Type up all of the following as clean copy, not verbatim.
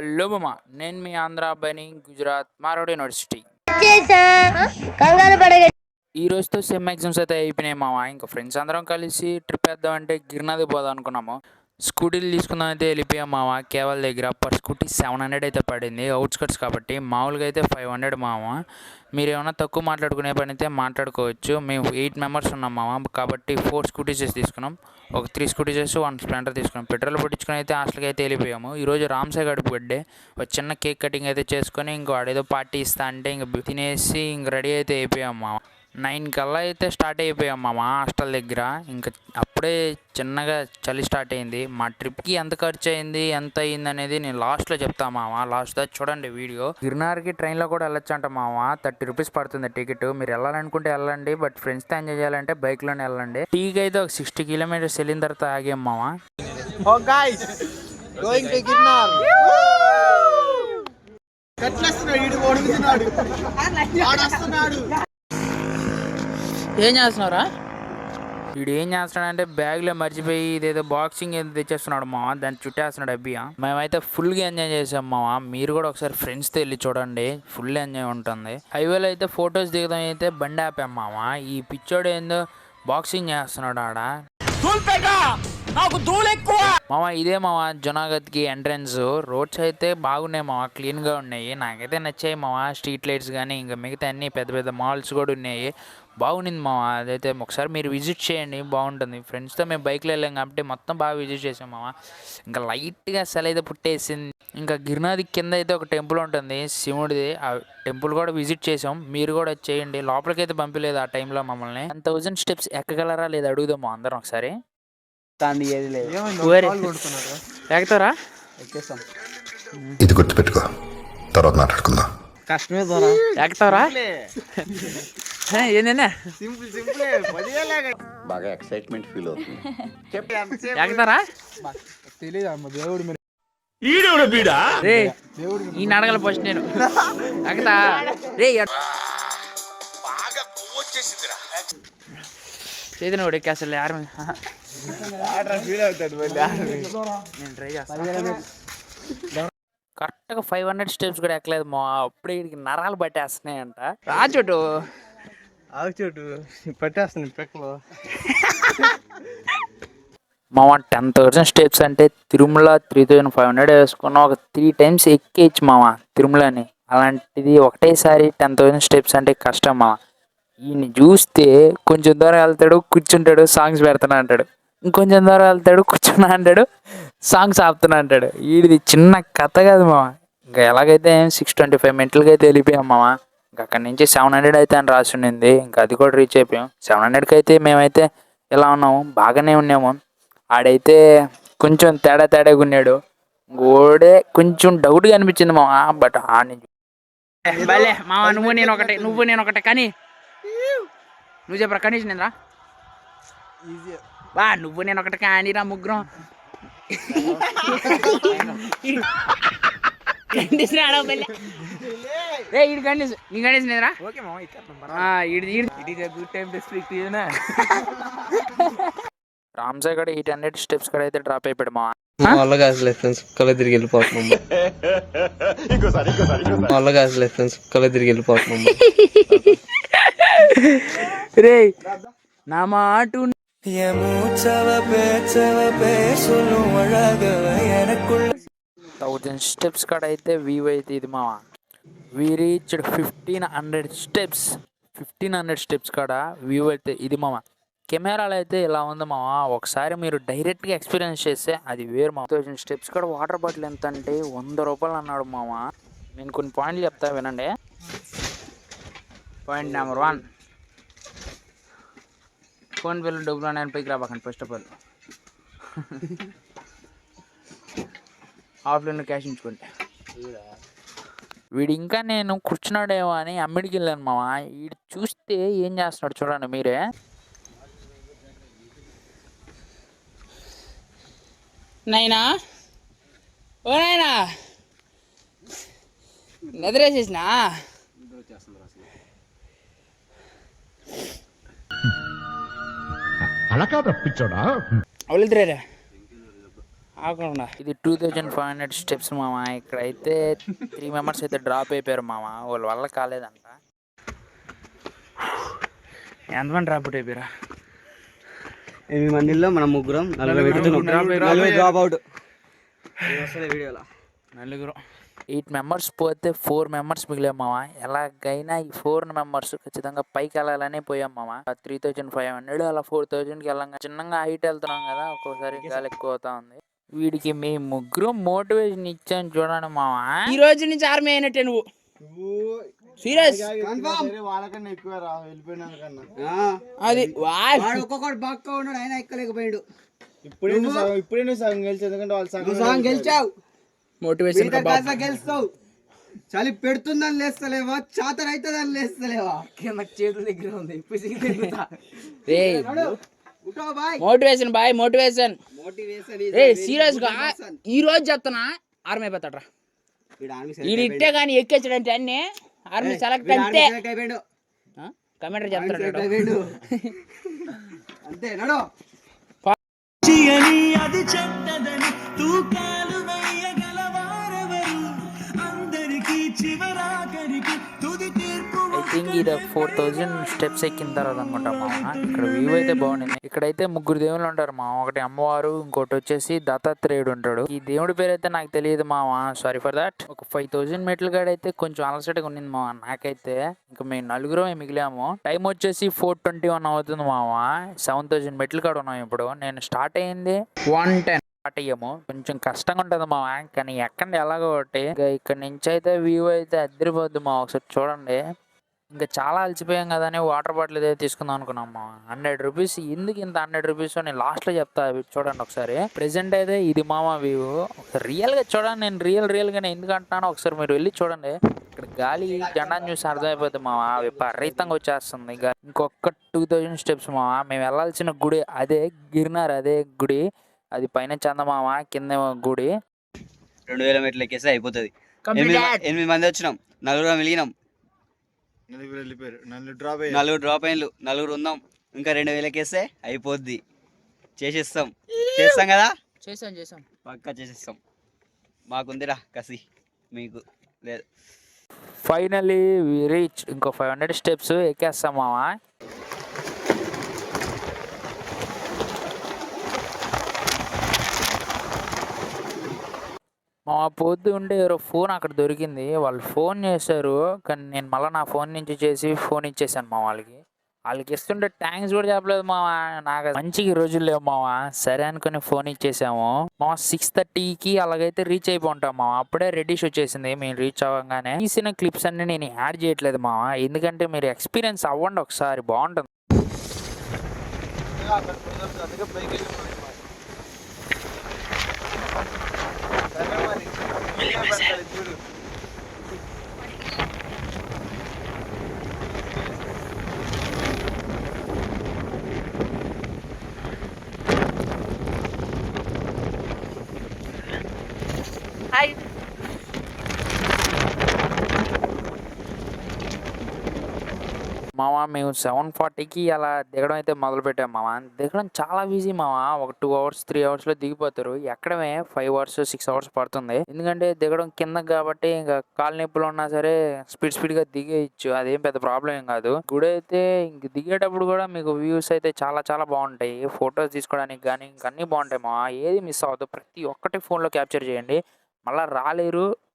Hello మామ, నేను మీ ఆంధ్ర అబ్బాయిని, గుజరాత్ మారోడ్ యూనివర్సిటీ. ఈ రోజుతో సెమ్ ఎగ్జామ్స్ అయితే అయిపోయినాయి మామ. ఇంకా ఫ్రెండ్స్ అందరం కలిసి ట్రిప్ వేద్దాం అంటే గిరినాథ్ పోదాం అనుకున్నాము. స్కూటీలు తీసుకుందాం అయితే వెళ్ళిపోయాం మామ. కేవల్ దగ్గర పర్ స్కూటీ 700 అయితే పడింది, అవుట్స్కట్స్ కాబట్టి. మామూలుగా అయితే 500 మామ. మీరు ఏమైనా తక్కువ మాట్లాడుకునే పని అయితే మాట్లాడుకోవచ్చు. మేము 8 మెంబర్స్ ఉన్నాం మామ, కాబట్టి 4 స్కూటీస్ తీసుకున్నాం. ఒక 3 స్కూటీస్ 1 స్ప్లెండర్ తీసుకున్నాం. పెట్రోల్ పట్టించుకొని అయితే హాస్టల్కి అయితే వెళ్ళిపోయాము. ఈరోజు రామ్సాయి గడుపు బర్త్డే. ఒక చిన్న కేక్ కటింగ్ అయితే చేసుకొని ఇంకో ఆడేదో పార్టీ ఇస్తా అంటే ఇంక తినేసి ఇంక రెడీ అయితే అయిపోయాం మామ. 9 కల్లా అయితే స్టార్ట్ అయిపోయాం మామ హాస్టల్ దగ్గర. ఇంకా అప్పుడే చిన్నగా చలి స్టార్ట్ అయింది. మా ట్రిప్కి ఎంత ఖర్చు అయింది, ఎంత అయింది అనేది నేను లాస్ట్లో చెప్తాను మామ. లాస్ట్లో చూడండి వీడియో. గిర్నార్కి ట్రైన్లో కూడా వెళ్ళొచ్చు అంట మామ. 30 రూపీస్ పడుతుంది టికెట్. మీరు వెళ్ళాలనుకుంటే వెళ్ళండి, బట్ ఫ్రెండ్స్తో ఎంజాయ్ చేయాలంటే బైక్లోనే వెళ్ళండి. టీకి అయితే ఒక 60 కిలోమీటర్స్ వెళ్ళిన తర్వాత ఆగాం మామ. ఏం చేస్తున్నారా? వీడు ఏం చేస్తున్నాడంటే బ్యాగ్లో మర్చిపోయి ఇదేదో బాక్సింగ్ ఏదో తెచ్చేస్తున్నాడు మామ. దాన్ని చుట్టేస్తున్నాడు అబ్బియా. మేమైతే ఫుల్గా ఎంజాయ్ చేసాం మామ. మీరు కూడా ఒకసారి ఫ్రెండ్స్తో వెళ్ళి చూడండి, ఫుల్ ఎంజాయ్ ఉంటుంది. హైవేలో అయితే ఫొటోస్ దిగడం అయితే బండి ఆపాం మామ. ఈ పిచ్చోడు ఏందో బాక్సింగ్ చేస్తున్నాడు ఆడ. మామ ఇదే మామ జునాగత్కి ఎంట్రన్స్. రోడ్స్ అయితే బాగున్నాయి మామ, క్లీన్గా ఉన్నాయి. నాకైతే నచ్చాయి మామ. స్ట్రీట్ లైట్స్ కానీ ఇంకా మిగతా అన్ని పెద్ద పెద్ద మాల్స్ కూడా ఉన్నాయి. బాగుంది మామ. అదైతే ఒకసారి మీరు విజిట్ చేయండి, బాగుంటుంది. ఫ్రెండ్స్తో మేము బైక్లో వెళ్ళాం కాబట్టి మొత్తం బాగా విజిట్ చేసాం మామ. ఇంకా లైట్గా సెల అయితే పుట్టేసింది. ఇంకా గిరినాథ్ కింద అయితే ఒక టెంపుల్ ఉంటుంది శివుడిది. ఆ టెంపుల్ కూడా విజిట్ చేసాం. మీరు కూడా చేయండి. లోపలికి అయితే పంపలేదు ఆ టైంలో మమ్మల్ని. 1000 స్టెప్స్ ఎక్కగలరా లేదా అడుగుదాము అందరం ఒకసారి. ఎక్కుతారా? ఇది గుర్తుపెట్టుకో, తర్వాత మాట్లాడుకుందాం. కష్టమే ద్వారా ఎక్కుతారా? ఏంటంటే బాగా ఎక్సైట్మెంట్ ఫీల్ అవుతుంది. ఎక్కుతారా? తెలియదు దేవుడు మీరు రే ఈ నాటకాల ఫస్ట్ నేను ఎక్కుతా రే. చేతిని కూడా ఎక్కేస్తాడు నేను ట్రై చేస్తాను. కరెక్ట్గా 500 స్టెప్స్ కూడా ఎక్కలేదు మా. అప్పుడే వీడికి నరాలు పట్టేస్తున్నాయంట. రాచోటు ఆగుచోటు పట్టేస్తుంది పెక్కలో. మా 10,000 స్టెప్స్ అంటే తిరుమల 3500 వేసుకున్నాం. ఒక 3 టైమ్స్ ఎక్కేయచ్చు మామ తిరుమలని. అలాంటిది ఒకటేసారి 10,000 స్టెప్స్ అంటే కష్టం మామ. ఈయన చూస్తే కొంచెం దూరం వెళ్తాడు, కూర్చుంటాడు, సాంగ్స్ పెడుతున్నా అంటాడు. ఇంకొంచెం దూరం వెళ్తాడు, కూర్చున్నా అంటాడు, సాంగ్స్ ఆపుతున్నా అంటాడు. వీడిది చిన్న కథ కాదు మామ. ఇంకా ఎలాగైతే 625 మెంటల్గా అయితే వెళ్ళిపోయాం మామ. ఇంకా అక్కడి నుంచి 700 అయితే అని రాసి ఉండింది. ఇంకా అది కూడా రీచ్ అయిపోయాం. 700కి అయితే మేమైతే ఎలా ఉన్నాము, బాగానే ఉన్నాము. ఆడైతే కొంచెం తేడాగా ఉన్నాడు. గోడే కొంచెం డౌట్గా అనిపించింది మామ. బట్ ఆని భలే మామ, నువ్వు నేను ఒకటే కానీ నువ్వు చెప్పరా కనీసం నేను రా బా. నువ్వు నేను ఒకటి కానీ రా ముగ్గురం. రామ్సాయి కూడా 800 స్టెప్స్ కూడా అయితే డ్రాప్ అయిపోయాడు మా. వల్ల కాసలే ఫ్రెండ్స్ కళ్ళ తిరిగి వెళ్ళిపోతున్నాము. వల్ల కాసలే ఫ్రెండ్స్ కళ్ళ తిరిగి వెళ్ళిపోతున్నాము. రే నా మాట 1000 స్టెప్స్ కాడ అయితే వ్యూ అయితే ఇది మామ. We reached 1500 steps. 1500 స్టెప్స్ కాడ వ్యూ అయితే ఇది మామ. కెమెరాలో అయితే ఇలా ఉంది మామ. ఒకసారి మీరు డైరెక్ట్గా ఎక్స్పీరియన్స్ చేస్తే అది వేరు మామ. 1000 స్టెప్స్ కాడ వాటర్ బాటిల్ ఎంత అంటే 100 రూపాయలు అన్నాడు మామ. నేను కొన్ని పాయింట్లు చెప్తా వినండి. పాయింట్ నెంబర్ 1, ఫోన్ పేలో డబ్బులు ఉన్నాయని పైకి రాబాకండి. ఫస్ట్ ఆఫ్ ఆల్ ఆఫ్లైన్లో క్యాష్ ఉంచుకుంటే. వీడు ఇంకా నేను కూర్చున్నాడేమో అని అమ్మిడికి వెళ్ళాను మామ. వీడు చూస్తే ఏం చేస్తున్నాడు చూడండి మీరే. నైనా ఓ నైనా నిద్రేసేసినా అలా కాదు పిచ్చోడా. అవులిద్దరే ఆగకుండా ఇది 2500 స్టెప్స్ మామ. ఇక్కడైతే 3 మెంబర్స్ అయితే డ్రాప్ అయిపోయారు మామ, వాళ్ళ వల్ల కాలేదంట. ఎంతమంది డ్రాప్ అవుట్ అయిపోయారా? 8 మందిలో మనం ముగ్గురం, నలుగురు డ్రాప్ అవుట్. వీడియోలో నలుగురు 8 మెంబర్స్ పోతే 4 మెంబర్స్ మిగిలాం మామ. ఎలాగైనా ఈ 4 మెంబర్స్ ఖచ్చితంగా పైకి వెళ్ళాలనే పోయాం మామ. 3500 అలా 4000కి వెళ్ళాం. చిన్నగా హైట్ వెళ్తున్నాం కదా, ఒక్కోసారి గాలి ఎక్కువ అవుతా ఉంది. వీడికి మేము ముగ్గురు మోటివేషన్ ఇచ్చాం చూడండి మామ. ఈ రోజు నుంచి ఆర్మీ అయినట్టే నువ్వు సీరియస్. వాళ్ళకన్నా ఎక్కువ రా, వెళ్ళిపోయినా కన్నా. అది ఒక్కొక్కటి బాగా ఉన్నాడు, ఆయన ఎక్కలేకపోయాడు. ఇప్పుడే సగం గెలిచి, ఎందుకంటే వాళ్ళు సగం గెలిచావు. మోటివేషన్ గెలుస్తావు. చలి పెడుతుందని లేస్తలేవా, చాతర అవుతుందని లేస్తలేవా? నాకు చేతుల దగ్గర ఉంది. మోటివేషన్ బాయ్, మోటివేషన్ సీరియస్ గా ఈ రోజు చెప్తున్నా ఆర్మీ అయిపోతాడ్రా. వీడు ఇట్టే కానీ ఎక్కేసాడంటే అన్ని ఆర్మీ సెలెక్ట్ అంతే. కమెంటర్ చెప్తాడు అంతే. నడు అది చెడ్డదని తూకాలు వేయగలవారెవరు, అందరికీ చివరాఖరికి తుది తీర్పు. ఐ థింక్ ఇది 4000 స్టెప్స్ ఎక్కిన తర్వాత అనుకుంటా మామ. ఇక్కడ వ్యూ అయితే బాగుంది. ఇక్కడైతే ముగ్గురు దేవుళ్ళు ఉంటారు మామ. ఒకటి అమ్మవారు, ఇంకోటి వచ్చేసి దత్తాత్రేయుడు ఉంటాడు. ఈ దేవుడి పేరు అయితే నాకు తెలియదు మామ, సారీ ఫర్ దాట్. ఒక 5000 మెట్లు కాడైతే కొంచెం అలసటగా ఉండింది మామ నాకైతే. ఇంకా మేము నలుగురమే మిగిలాము. టైం వచ్చేసి 4:21 అవుతుంది మామ. 7000 మెట్లు కాడ ఉన్నాం ఇప్పుడు. నేను స్టార్ట్ అయ్యింది 110 స్టార్ట్ అయ్యాము. కొంచెం కష్టంగా ఉంటుంది మామ, కానీ ఎక్కండి ఎలాగో ఒకటి. ఇక్కడ నుంచి అయితే వ్యూ అయితే అదిరిపోద్ది మా, ఒకసారి చూడండి. ఇంకా చాలా అలసిపోయాం కదా అని వాటర్ బాటిల్ అయితే తీసుకుందాం అనుకున్నాం. 100 రూపీస్. ఎందుకు ఇంత 100 రూపీస్ నేను లాస్ట్లో చెప్తా, చూడండి ఒకసారి. ప్రెసెంట్ అయితే ఇది మామ వ్యూ. రియల్గా చూడండి, నేను రియల్గానే ఎందుకు అంటున్నాను ఒకసారి మీరు వెళ్ళి చూడండి. ఇక్కడ గాలి జెండాను చూసి అర్థమైపోతుంది మామ, విపరీతంగా వచ్చేస్తుంది. ఇంకొక 2000 స్టెప్స్ మామ. మేము వెళ్ళాల్సిన గుడి అదే, గిరినార్ అదే గుడి. అది పైన చందమామ, కింద గుడి. 2000 మెట్లు ఎక్కేస్తే అయిపోతుంది. 8 మంది వచ్చినాం, నలుగురు మిగిలినాం. నలుగురు డ్రాప్ అయిన్లు, నలుగురు ఉందాం. ఇంకా 2000 ఎక్కేస్తే అయిపోద్ది. చేసేస్తాం కదా, చేసాం పక్కా చేసేస్తాం. మాకుందిరా కసి, మీకు లేదు. Finally reach. ఇంకో 500 స్టెప్స్ ఎక్కేస్తాం మామ. మా పొద్దు ఉండే ఎవరో ఫోన్ అక్కడ దొరికింది. వాళ్ళు ఫోన్ చేశారు, కానీ నేను మళ్ళీ నా ఫోన్ నుంచి చేసి ఫోన్ ఇచ్చేసాను మా వాళ్ళకి ఇస్తుంటే థ్యాంక్స్ కూడా చెప్పలేదు మామ. నాకు మంచిగా రోజులు లేవు మామ. సరే అనుకుని ఫోన్ ఇచ్చేసాము మా. 6:30కి అలాగైతే రీచ్ అయిపోంటాం మామ. అప్పుడే రెడీష్ వచ్చేసింది. మేము రీచ్ అవ్వగానే తీసిన క్లిప్స్ అన్ని నేను యాడ్ చేయట్లేదు మామ, ఎందుకంటే మీరు ఎక్స్పీరియన్స్ అవ్వండి ఒకసారి, బాగుంటుంది. మామ మేము 7:40కి అలా దిగడం అయితే మొదలు పెట్టాం మామ. దిగడం చాలా ఈజీ మామ. ఒక 2 అవర్స్ 3 అవర్స్లో దిగిపోతారు. ఎక్కడమే 5 అవర్స్ 6 అవర్స్ పడుతుంది. ఎందుకంటే దిగడం కింద కాబట్టి ఇంకా కాలు నొప్పులు ఉన్నా సరే స్పీడ్గా దిగేయచ్చు, అదేం పెద్ద ప్రాబ్లం ఏం కాదు. గుడి అయితే ఇంక దిగేటప్పుడు కూడా మీకు వ్యూస్ అయితే చాలా చాలా బాగుంటాయి. ఫొటోస్ తీసుకోవడానికి కానీ ఇంక అన్నీ బాగుంటాయి మామ. ఏది మిస్ అవ్వదు, ప్రతి ఒక్కటి ఫోన్లో క్యాప్చర్ చేయండి. మళ్ళీ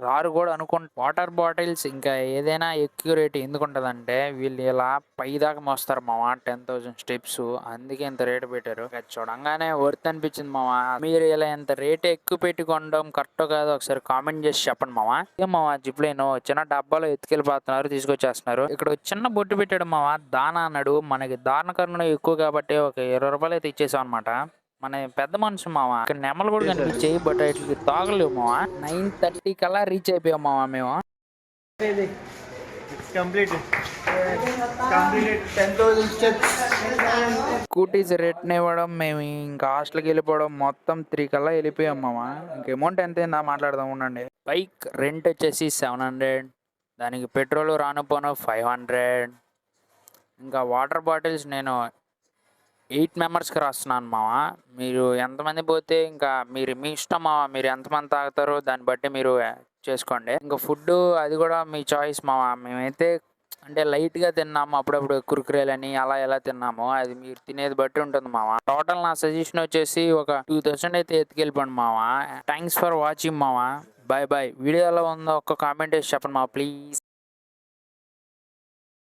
రారు కూడా అనుకోండి. వాటర్ బాటిల్స్ ఇంకా ఏదైనా ఎక్కువ రేటు ఎందుకు ఉంటుందంటే వీళ్ళు ఇలా పైదాకా మోస్తారు మామ, 10,000 స్టెప్స్, అందుకే ఇంత రేటు పెట్టారు. చూడంగానే వర్త్ అనిపించింది మామ. మీరు ఇలా ఎంత రేటు ఎక్కువ పెట్టి కొనడం కరెక్ట్ కాదు ఒకసారి కామెంట్ చేసి చెప్పండి మామ. ఏం మామ జిప్ లైన్ చిన్న డబ్బాలో ఎత్తుకెళ్ళిపోతున్నారు, తీసుకొచ్చేస్తున్నారు. ఇక్కడ చిన్న బొట్టు పెట్టాడు మామ, దానా అన్నాడు. మనకి దాన కరుణ ఎక్కువ కాబట్టి ఒక 20 రూపాయలు అయితే ఇచ్చేసాం అనమాట. మన పెద్ద మనిషి మామ. ఇక్కడ నెమలు కూడా కనిపించాయి, బట్ ఇట్లకి తాగలేవు మామ. 9:30 కల్లా రీచ్ అయిపోయాం మామ మేము. స్కూటీస్ రిటర్న్ ఇవ్వడం, మేము ఇంకా హాస్టల్కి వెళ్ళిపోవడం, మొత్తం 3 కల్లా వెళ్ళిపోయాం మామ. ఇంక అమౌంట్ ఎంత అయిందా మాట్లాడదాం ఉండండి. బైక్ రెంట్ వచ్చేసి 700, దానికి పెట్రోల్ రాను పోను 500, ఇంకా వాటర్ బాటిల్స్ నేను 8 మెంబర్స్కి రాస్తున్నాను మామ. మీరు ఎంతమంది పోతే ఇంకా మీ ఇష్టం మామ. మీరు ఎంతమంది తాగుతారో దాన్ని బట్టి మీరు చేసుకోండి. ఇంకా ఫుడ్ అది కూడా మీ చాయిస్ మామ. మేమైతే అంటే లైట్గా తిన్నాము, అప్పుడప్పుడు కురుకురేలని అలా ఎలా తిన్నాము, అది మీరు తినేది బట్టి ఉంటుంది మామ. టోటల్ నా సజెషన్ వచ్చేసి ఒక 2000 అయితే ఎత్తుకెళ్ళిపోండి మామ. థ్యాంక్స్ ఫర్ వాచింగ్ మామ. Bye bye. వీడియో ఎలా ఉందో ఒక్క కామెంట్ వేసి చెప్పండి మామ ప్లీజ్.